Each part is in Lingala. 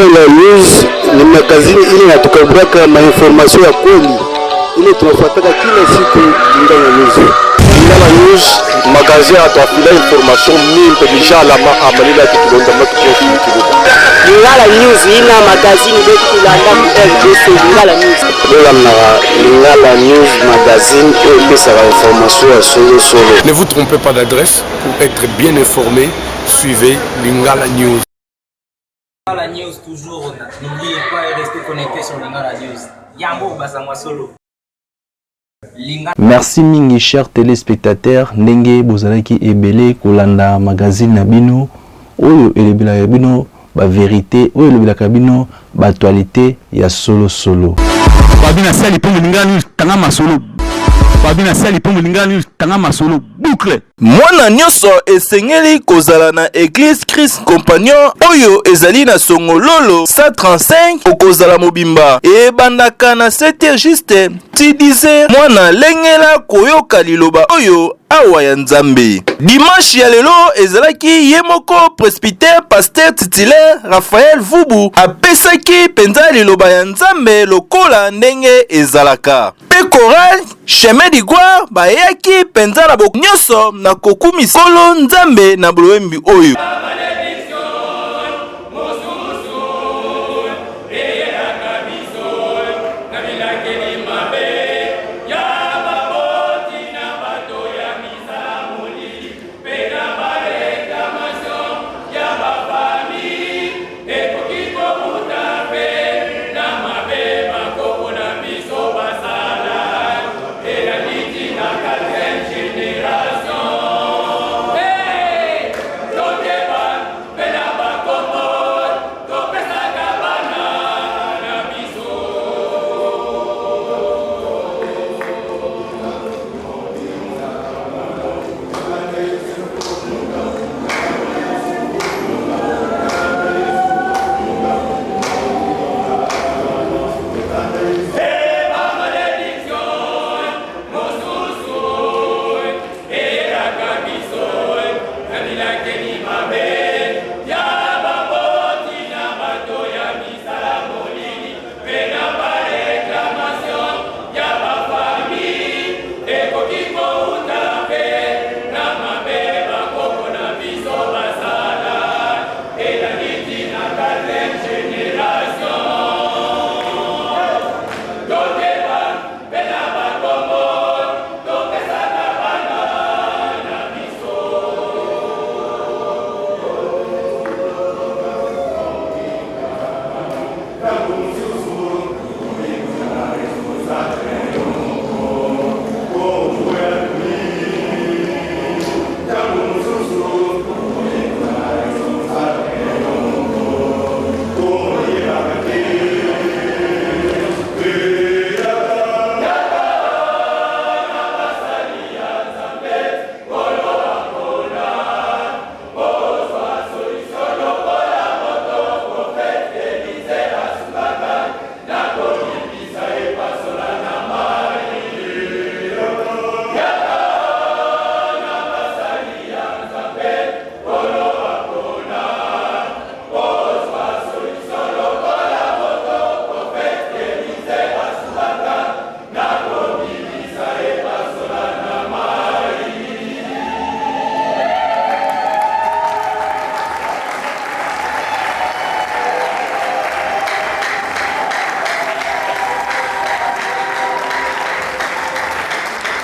Lingala News ni magazini ile inatukabraka mainformasyon ya kweli ile tunafuataka kila siku. Lingala News, Lingala News magazini atafila information mingi deja la amalila kitulonda matukoshi kidogo. Lingala News ina magazini betu tulanda mu RDC. Lingala News Lola na Lingala News magazine et pesa la information à solo. Ne vous trompez pas d'adresse pour être bien informé. Suivez Lingala News. Lingala News toujours, n'oubliez pas de rester connecté sur Lingala News. Yambo Basangwa Solo. Merci mingi chers téléspectateurs, ndenge bozalaki ebele kolanda magazine na bino oyo elebila ya bino ba vérité oyo elebila ka bino ba actualité ya solo. Babina sali pongo Lingala News tanga masolo. Babina sali pongo Lingala News tanga masolo boucle. Mwana nyonso esengeli kozala na Église Christ Compagnon oyo ezali na Songololo 135 okozala mobimba ebandaka na 7h juste ti 10h mwana lengela koyoka liloba oyo awa ya Nzambe. Dimanche ya lelo ezalaki yemoko presbytère pasteur titulaire Raphaël Vubu apesaki penza liloba ya Nzambe lokola ndenge ezalaka. Pe choral Chemin d'Ivoire bayaki penza na bok nyonso na kokumi solo Nzambe na bulwembi oyo.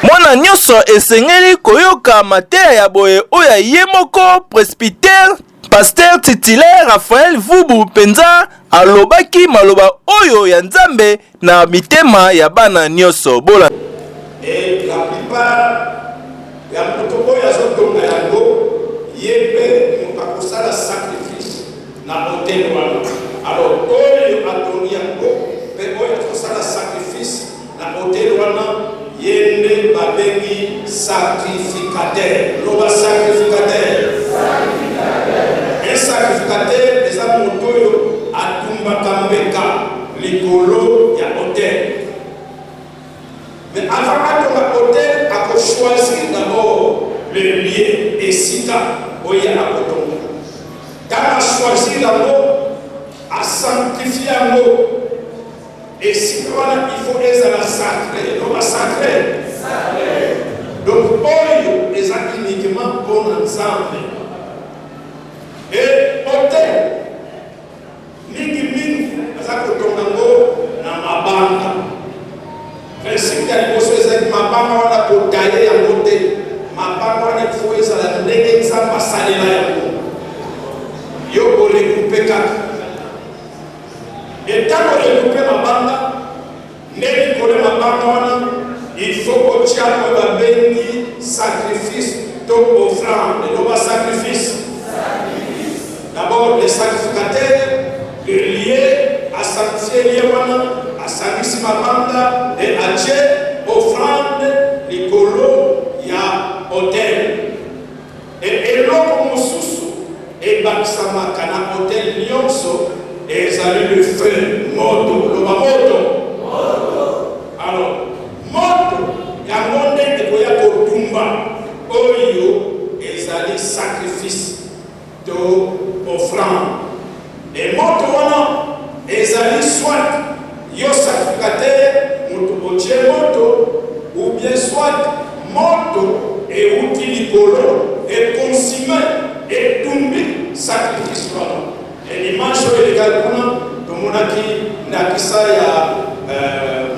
Mwana nyonso esengeli koyoka mateya ya boye oya yemoko presbytère pasteur titulaire Raphaël Vubu penza alobaki maloba oyo ya Nzambe na mitema ya bana nyonso bola. Et la plupart ya mutoko ya zotonga yango yebe mukakosala sacrifice na hotel wana. Alors oyo atongi yango pe oyo akosala sacrifice na hotel wana yende babengi sacrificateur. Loba sacrificateur. Un sacrificateur eza moto oyo atumbaka mbeka likolo ya hotel. Mais avant d'avoir hôtel, il faut choisir d'abord le lieu et sita où il y a la coton. Quand on choisit d'abord, à sanctifier yango. Et si il faut les sacrés, on va sacrer. Donc, oyo les uniquement bon ensemble. Et hôtel, mingi, azakotongango na mabanga. Principe ya liboso ezali mabanga wana kotaye yango te. Mabanga wana ifo ezala ndenge nzambe asalela yango. Yo koregroupe kaka. Et tant que regroupe mabanga, ndenge kole mabanga wana, il faut kotia ko babengi sacrifice to offrande. Non pas sacrifice. D'abord les sacrificateurs, liés à sanctifier lié à sacrifier mabanga et à Dieu offrande likolo ya hôtel. Et eloko mosusu et bakisama kana hôtel nyonso ezali le feu moto loba moto. Alors moto ya monde ekoya kotumba oyo ezali sacrifice to offrande. Et moto wana ezali soit yo sacrificateur moto otie moto ou bien soit moto et outil likolo et consumé et tumbi sacrifice wana. Et l'image égale pour monaki nakisa ya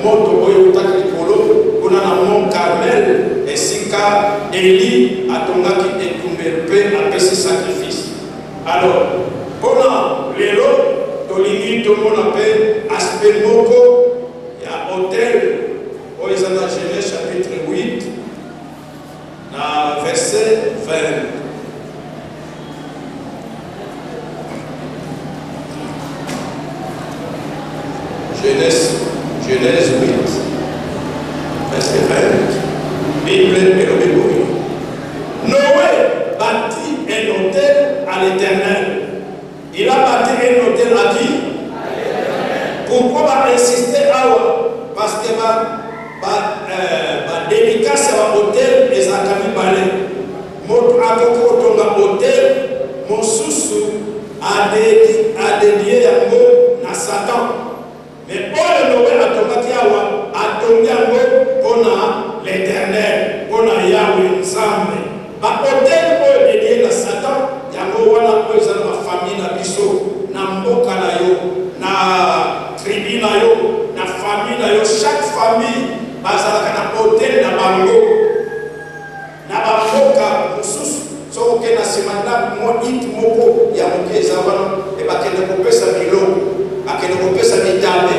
moto oyo utaki likolo kuna na mont Carmel esika Eli atongaki etumbe pe apesi sacrifice. Alors pona lelo tolingi tomona pe aspect moko ya hôtel oyo eza na Genèse chapitre 8 na verset 20. Genèse 8, verset 20. Bible et le Bible. Noé bâtit un hôtel à l'Éternel. Il a bâti un hôtel à qui? Pourquoi insister à parce que ma dédicace à l'hôtel est à Kamibale. Mon akoko tonga hôtel, mon sous a dédié à moi na Satan. Mais Paul Noé a tombé pour l'Éternel, pour Yahweh Nzambe. Ba hôtel pour dédié à Satan, yango wana pour la famille na biso, na mboka na yo, na tribu na yo, na famille na yo, chaque famille bazalaka na hôtel na bango. Na bamoka mususu so ke na simanda mo it moko ya mokeza wana e bakende kopesa biloko. Akende kopesa mitame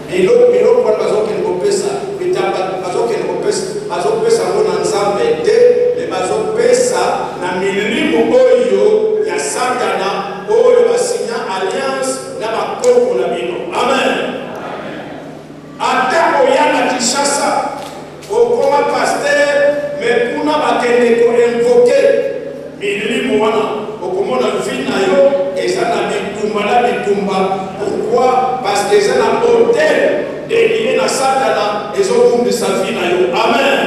miloko kwa bazokende kopesa mitamba bazokende kopesa ngona nzambe te le bazopesa na milimo oyo ya Satana oyo basinya alliance na bakoko na bino. Amen. Ata oyana Kinshasa okoma pasteur me kuna bakende ko invoquer milimo wana okomona vina yo ezana bitumba. Pourquoi? Parce que c'est un hôtel dédié à Satana et ils ont de sa vie. Amen.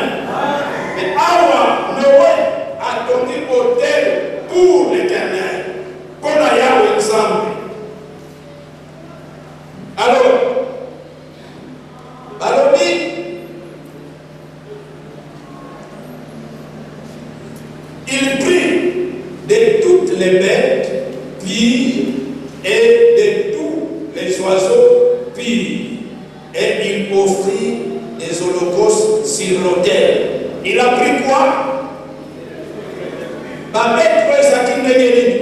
Mais Awa, Noé a donné hôtel pour l'Éternel. Pour la Yahweh ensemble. Alors, il prit de toutes les bêtes, puis et de tous les oiseaux purs, et il offrit des holocaustes sur l'autel. Il a pris quoi? Babetko ezaki ndenge nini?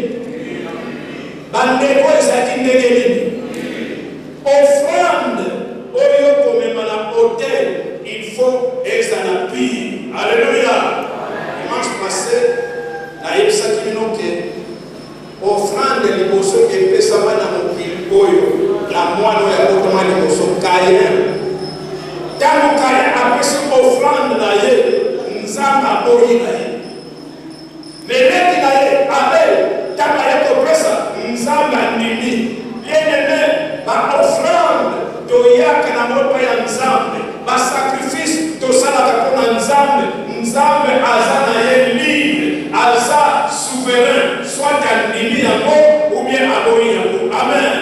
Bandeko ezaki ndenge nini? Offrande oyo komema na hôtel, il faut ezala pur. Alléluia. Dimanche passé, na yebisaki bino ke offrande liboso epesama na mokili oyo la mwana ya kotoma liboso Kayen. Tango Kayen apesi offrande na ye, Nzambe aboyi na ye. Meleki na ye Abel, tango ye kopesa, Nzambe andimi. Bien-aimé, ba offrande toyaka na moto ya Nzambe, ba sacrifice tosalaka mpona Nzambe. Nzambe aza na ye libre, aza souverain, soit andimi yango ou bien aboyi yango. Amen.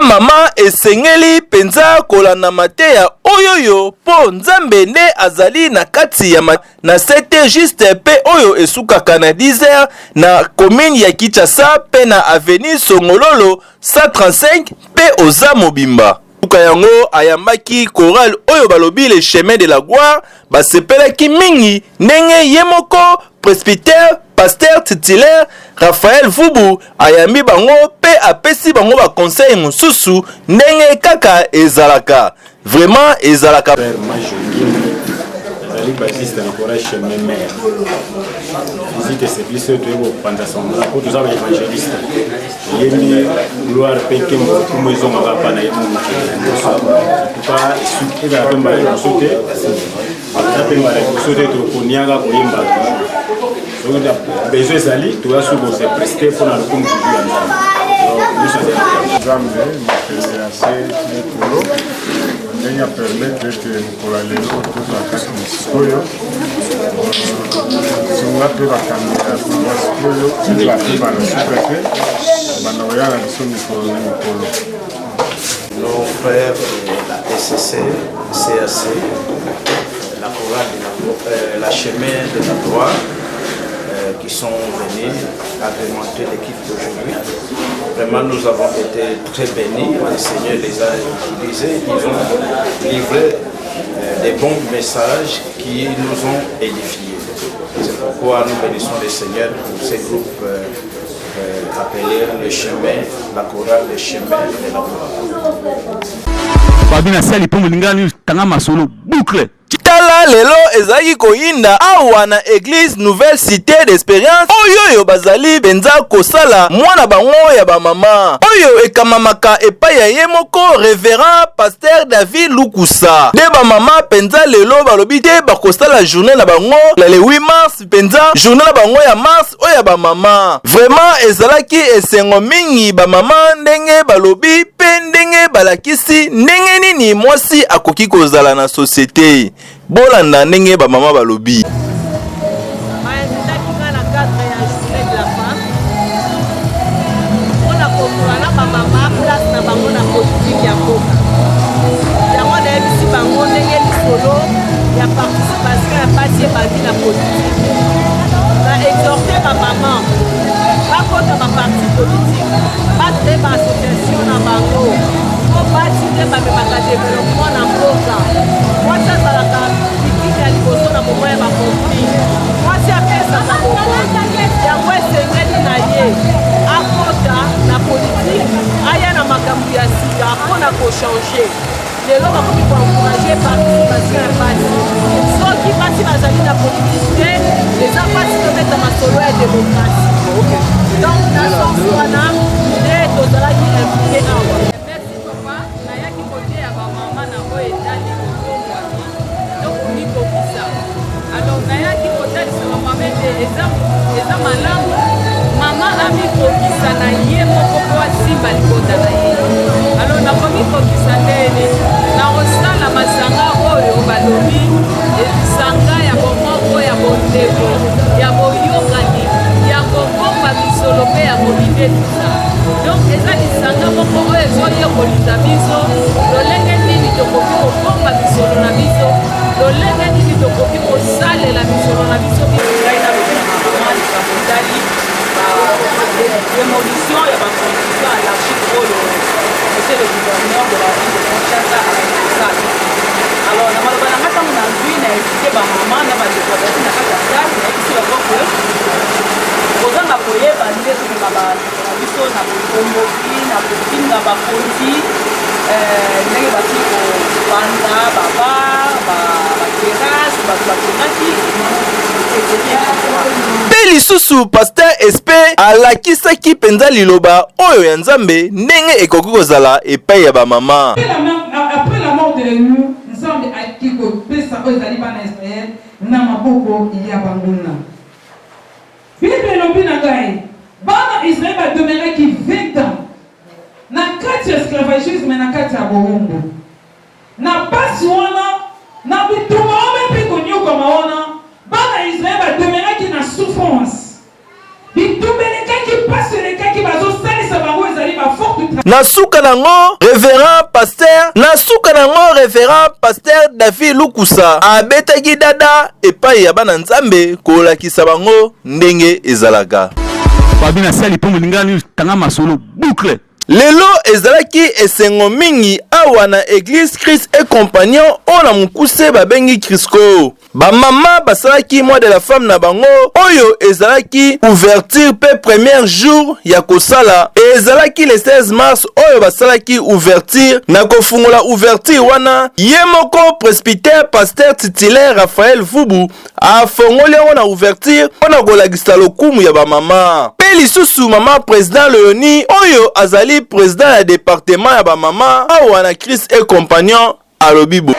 Mama esengeli penza kolanda mateya oyoyo po Nzambe nde azali na kati ya na sete juste pe oyo esukaka na 10h na commune ya Kinshasa pe na avenue Songololo 135 pe oza mobimba. Tuka yango ayambaki chorale oyo balobi le chemin de la gloire basepelaki mingi ndenge yemoko presbytère pasteur titulaire Raphaël Vubu ayambi bango pe apesi bango ba conseil mususu ndenge kaka ezalaka vraiment ezalaka. Ali Baptiste na courage chemin mère. Visite service de pendant son rapport tous les évangélistes. Yemi gloire peke mo maison ma bana yemo mo. Pas suite la pemba ya sauter. La pemba ya sauter to konianga ko yemba. Donc da besoin sali tu as sous se prester pour la compte du Nenya permettre que pour la lélo tout la carte Moscoyo songa pe la caméra Moscoyo c'est la fibre le sous-préfet banoya la mission Moscoyo Mokolo. Nos frères de la SCC, CAC, la chorale la chemin de la gloire qui sont venus agrémenter l'équipe d'aujourd'hui. Vraiment, nous avons été très bénis. Le Seigneur les a utilisés. Ils ont livré des bons messages qui nous ont édifiés. C'est pourquoi nous bénissons le Seigneur pour ces groupes appelés le chemin, la chorale, le chemin de la gloire. Babina Sali Pomulingani Tangama Solo boucle. Tala lelo ezaki koyinda awa na église nouvelle cité d'espérance oyo bazali benza kosala mwana bango ya ba mama oyo ekamamaka epai ya ye moko révérend pasteur David Lukusa de ba mama penza lelo balobi te bakosala journée na bango le 8 mars penza journée na bango ya mars oyo ba mama vraiment ezalaki esengo mingi ba mama ndenge balobi pe ndenge balakisi ndenge nini mwasi akoki kozala na société bolanda ndenge ba mama balobi changer. Les gens vont encourager participation à parti. Ceux qui participent à la politique, les partis de mettre dans ma solo et démocratie. Donc, la Sorsouana, les Tozala qui est impliqué à moi. Merci papa. Naya qui côté à ma maman n'a pas été allée au Rwanda. Donc, on y copie ça. Alors, Naya qui côté de ma maman, les hommes à l'âme, maman a mis copie ça. Naya, mon copain, si mal côté Naya. Alors, na komi kokisa ndene na osala masanga oyo balobi esanga ya bomoko ya bondeko ya boyokani ya kobomba misolo mpe ya kolinde tusa donc eza lisanga moko oyo ezoyekolisa biso lolenge nini tokoki kobomba misolo na biso lolenge nini tokoki kosalela misolo na biso ngai na bokona likambo etali démolition ya baconstitution anarchique oyo c'est le gouverneur de la ville de Kinshasa à la alors, nous avons vu que ma maman n'a pas de problème dans la salle, mais ici, on voit que aux gens appoyés, on a dit que nous avons dit que nous avons dit pe lisusu pasteur Espe alakisaki penza liloba oyo ya Nzambe ndenge ekoki kozala epai ya ba mama. Après la mort de l'élu, Nzambe aki kopesa oyo ezali bana Israël na maboko ya banguna. Bible elobi na ngai bana Israël bademeuraki 20 ans na kati ya esclavagisme na kati ya bohombo na pasi wana na bituma ome mpe konyokoma wana bana Israël bademeuraki na souffrance bitumbelekaki pasi elekaki bazosalisa bango ezali Nasuka nango révérend pasteur David Lukusa abetaki dada epai ya bana nzambe kolakisa bango ndenge ezalaka. Babina sali po mulingani tanga masolo boucle. Lelo ezalaki esengo mingi awa na Église Christ et Compagnon ona mukuse babengi Crisco. Ba mama basalaki mois de la femme na bango oyo ezalaki ouverture pe premier jour ya kosala ezalaki le 16 mars oyo basalaki ouverture na kofungola ouverture wana yemoko presbytère pasteur titulaire Raphaël Vubu afongoli na ouverture ona kolagisa lokumu ya ba mama. Pe lisusu mama président Léonie oyo azali président ya département ya ba mama awa na Christ et Compagnon alobibo.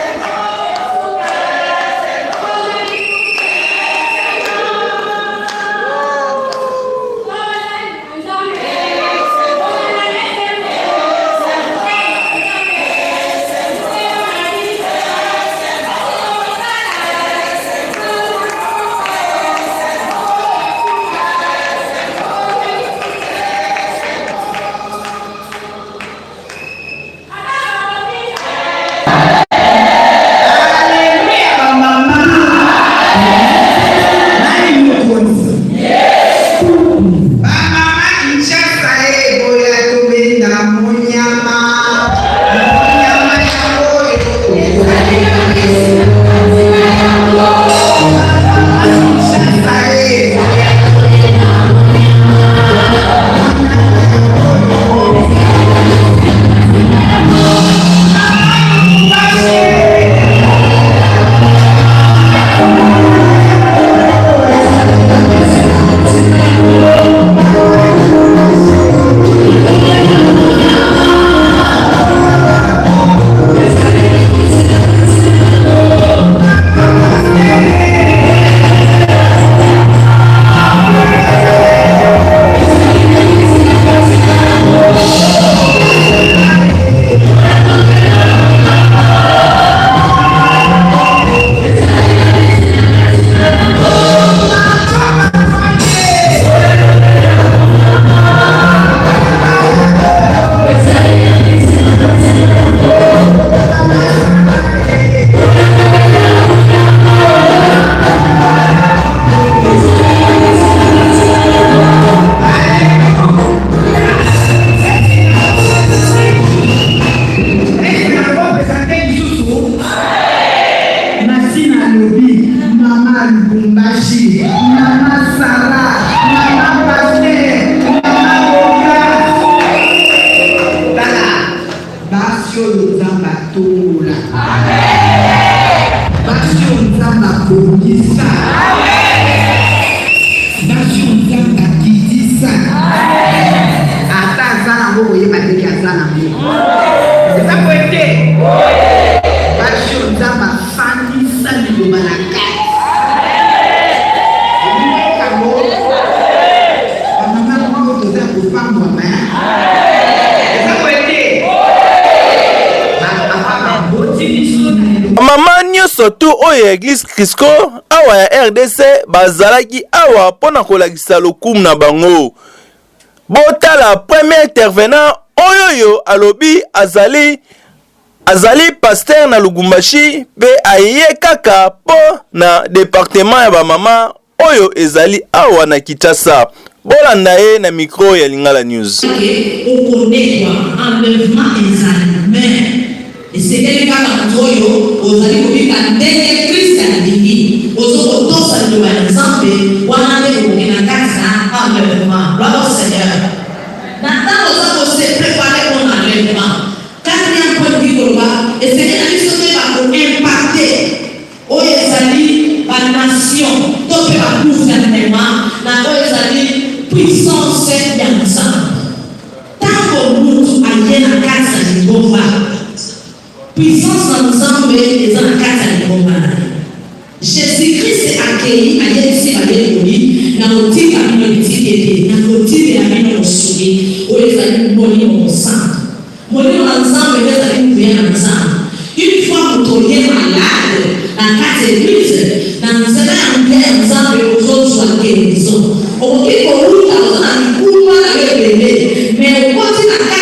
Mama nyonso tu oyo Église Crisco awa ya RDC bazalaki awa pona kolakisa lokumu na bango. Botala premier intervenant oyo alobi azali pasteur na Lubumbashi pe aye kaka po na département ya ba mama oyo ezali awa na Kinshasa. Bolanda ye na micro ya Lingala News. Et c'est le cas dans Toyo, aux alliés qui ont été Christian Dini, aux autres de l'exemple, on a des gens qui ont enlèvement. Bravo Seigneur. Maintenant, on s'est préparé pour l'enlèvement. Quatrième point de vue, et c'est que la pour impacter aux alliés, la nation, tout le gouvernement, la puissance ensemble. Tant que nous ayons la casa de Bova, puissance ensemble et dans la casa de Bova. Jésus-Christ a accueilli, a dit à l'église, dans le type de la minorité, dans le type de la minorité, où les alliés mourir ensemble. Mourir ensemble et les alliés mourir ensemble. Une fois que vous êtes malade, la casa de l'église, dans le sénat ensemble et aux autres soient guéris. On dit qu'on roule dans un coup, mais on continue à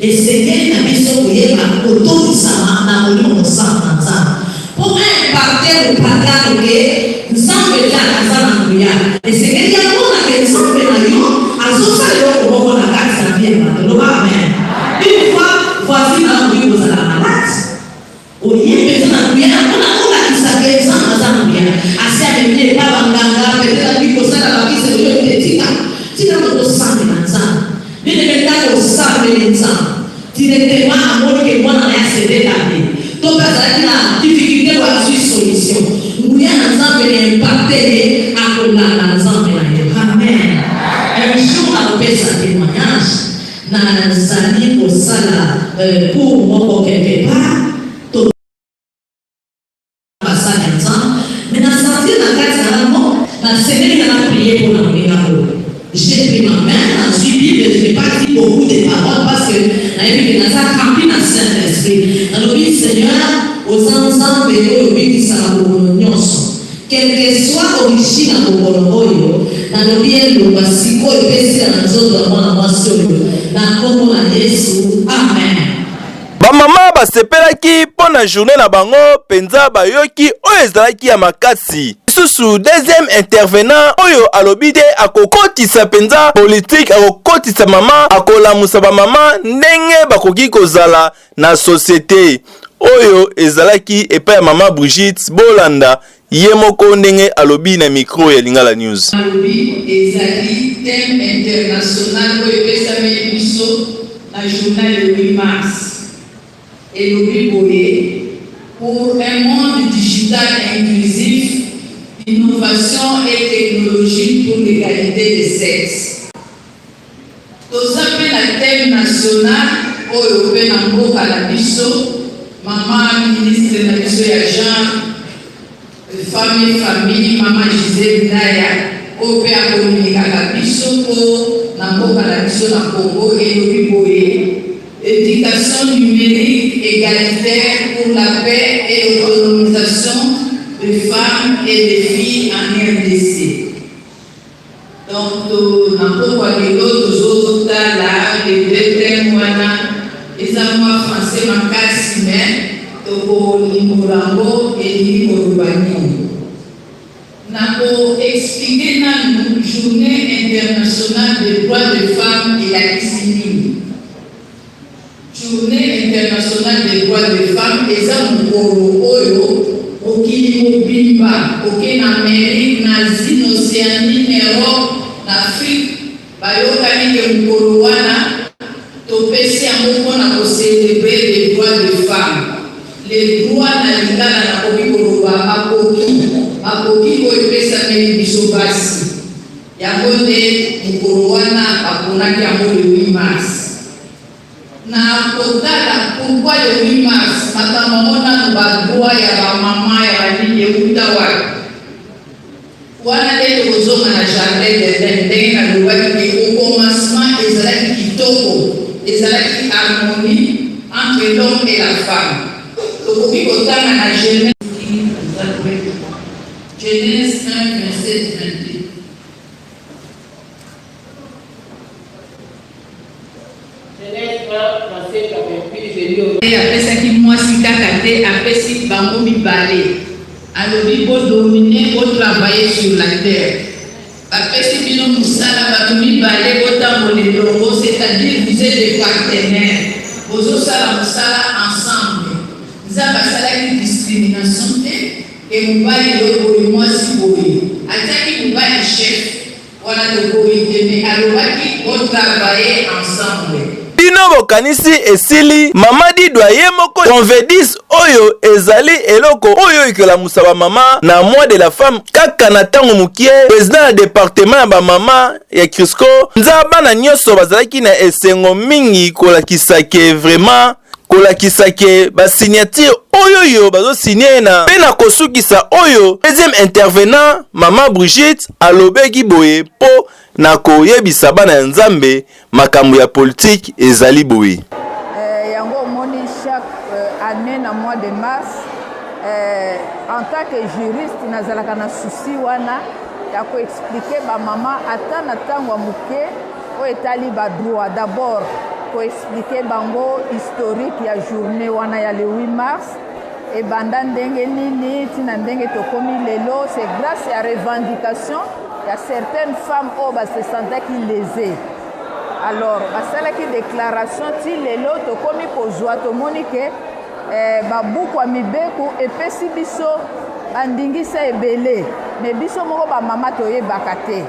esengeli na biso koyeba kotonisama na molimo mosala na nzambe mpo imparte kopagano ke nzambe eza aza na nguya esengeli yamonake nzambe na yo azosala eloko moko na kati na vie ya bato loba amen une fois voici na nguya kozala malade oyembe eza na nguya mpona kolakisaka nzambe aza na nguya asi amemi epa banganga petela bikosala bakise oyo tetika tika tokosambela nzambe nini metaka osambeli nzambe directement amoni ke mwana na ya sedekane to mpe azalaki na difficulté wazwi solution nguya na nzambe na impacte ye akolanda nzambe na yo amen un jour nakopesa témoignage nazali kosala cours moko quelque part basala nzambe mais nasentir na kati na yango nasengeli na prier mpo na moninga oyo. J'ai pris ma main, dans une Bible, je n'ai pas dit beaucoup de paroles parce que la Bible est remplie dans le Saint-Esprit. Dans le but, Seigneur, aux ensembles et aux buts qui sont quelle que soit l'origine à Bogoloyo, dans le bien, le Basico et Pessi dans les autres moments, dans le Yesu. Amen. Bamama basepelaki mpo na journée na bango penza bayoki oyo ezalaki ya makasi. Susu deuxième intervenant oyo alobi te akokotisa penza politique akokotisa mama akolamusa bamama ndenge bakoki kozala na société oyo ezalaki epai ya mama Brigitte Bolanda ye moko ndenge alobi na micro ya Lingala News. Alobi ezali thème international oyo epesameli biso na journal le 8 mars. Et l'obliger pour un monde digital inclusif, innovation et technologie pour l'égalité des sexes. Tout ça fait la thème nationale au Européen en Boka la Bisso, maman ministre de la Bisso et agent, famille, maman Gisèle Naya, au Père communiquer la Bisso pour Namboka la Bisso na Congo et l'obliger. Éducation numérique égalitaire pour la paix et l'autonomisation des femmes et des filles en RDC. Donc, nous avons parlé d'autres autres là, les deux thèmes, les amours français, Makasime, Togo, Limorambo et Limorubani. Nous avons expliqué dans une journée internationale des droits des femmes et la discipline. Journée internationale des droits des femmes, et ça, aucun Mobimba, aucun Amérique, Nazi, Océanie, Europe, Afrique, Bayokani, Mkorowana, Topesi, Amokona, pour célébrer les droits des femmes. Les droits na lingana na koki koroba, Makoki, Koepesa, Bisobasi. Yagonde, Mkorowana, Aponaki, Amo le 8 mars. Na kotala pourquoi le 8 mars makamona na droit ya ba mama ya bani euta wapi wana leo kozonga na jardin de ndenge na lobaki au commencement ezalaki kitoko ezalaki harmonie entre l'homme et la femme tokoki kotanga na Genèse 1 verset 22. Apesaki mwasi kaka te apesi bango mibale alobi bodomine botravailler sur la terre apesi bino mosala bato mibale botambola elongo c'est-à-dire vous êtes des partenaires bozosala mosala ensemble nzambe asalaki discrimination te e mobali oyo boye mwasi boye atiaki mobali chef wana tokoyi te me alobaki botravailler ensemble. Bino bokanisi esili Mamadi Doye moko convedis oyo ezali eloko oyo ikela musaba mama na mois de la femme kaka na tango mukie président ya département ya ba mama ya Crisco nzaba na nyoso bazalaki na esengo mingi kolakisake vraiment kolakisake ba signature oyo yo bazo signer na pena kosukisa oyo deuxième intervenant mama Brigitte alobeki boye po na koyebisa bana nzambe makambo ya politique ezali boye. Yango moni chaque année na mois de mars en tant que juriste nazalaka na souci wana ya ko expliquer ba mama ata na tango muke o etali ba droit d'abord koexplike bango historique ya journée wana ya le 8 mars ebanda ndenge nini ntina ndenge tokomi lelo. C'est grâce à revendication ya certaines femmes oyo base sentaki lésées. Alors basalaki déclaration ti lelo tokomi kozwa tomoni ke babuku ya mibeku epesi biso bandingisa ebele, me biso moko bamama toyebaka te.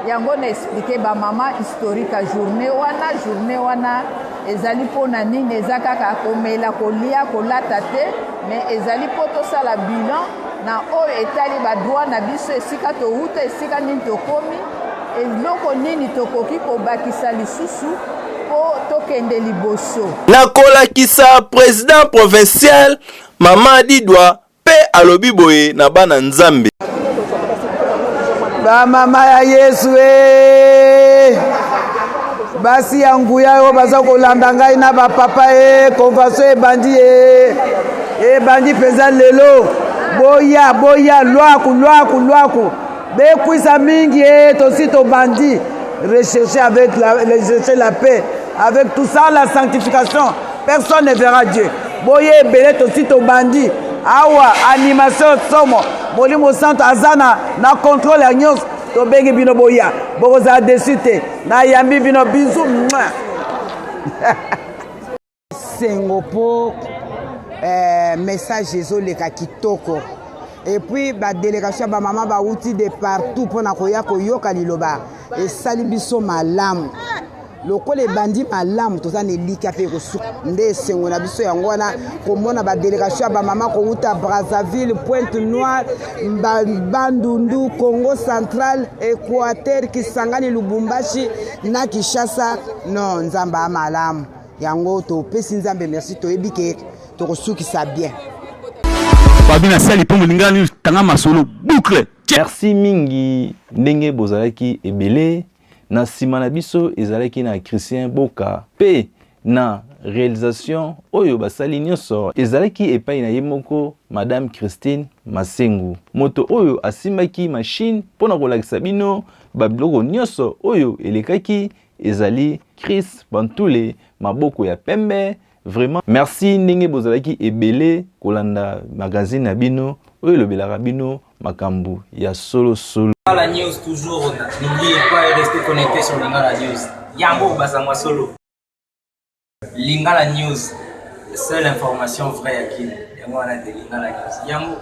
Yango na expliqué bamama historique ya journée wana ezali mpona nini, eza kaka komela kolia kolata te, me ezali mpo tosala bilan na oyo etali badroit na biso esika touta esika nini tokomi, eloko nini tokoki kobakisa lisusu mpo tokende liboso. Na kolakisa président provincial Mama Didwa pe alobi boye na bana nzambe. Ba mama ya Yesu basi ya nguya oyo baza kolanda ngai na bapapa konvaso ebandi mpenza lelo. Boya lwaku bekwisa mingi tosi tobandi rechercher la paix avec tout ça, la sanctification. Personne ne verra Dieu. Boye ebele tosi tobandi awa animation somo molimo santo azana na contrôle ya nyonso tobengi bino boya bokozala desu te na yambi bino bizu sengo po message ezoleka kitoko et puis badélégation bamama bauti de partout mpona koya koyoka liloba esali biso malamu lokola ebandi malamu toza na elika mpe kosuka nde esengo na biso yango wana komona badélégation ya bamama kouta Brazzaville, Pointe Noire, Bandundu, Congo Central, Équateur, Kisangani, Lubumbashi na Kinshasa. Non, nzambe amalamu yango topesi nzambe merci toyebi ke tokosukisa bien. Babina sali pongo lingani tanga masolo boucle. Merci mingi ndenge bozalaki ebele. Na nsima na biso ezalaki na Christian Boka pe na réalisation oyo basali nyonso ezalaki epai na ye moko Madame Christine Masengu, moto oyo asimbaki machine mpona kolakisa bino babiloko nyonso oyo elekaki ezali Chris Bantule maboko ya pembe. Vraiment merci ndenge bozalaki ebele kolanda magazine na bino oyo lobelaka bino makambu ya solo. La news toujours, n'oubliez pas de rester connecté sur Lingala News. Yambo Basangwa Solo. Lingala News, seule information vraie à qui. Yambo Lingala News. Yambo.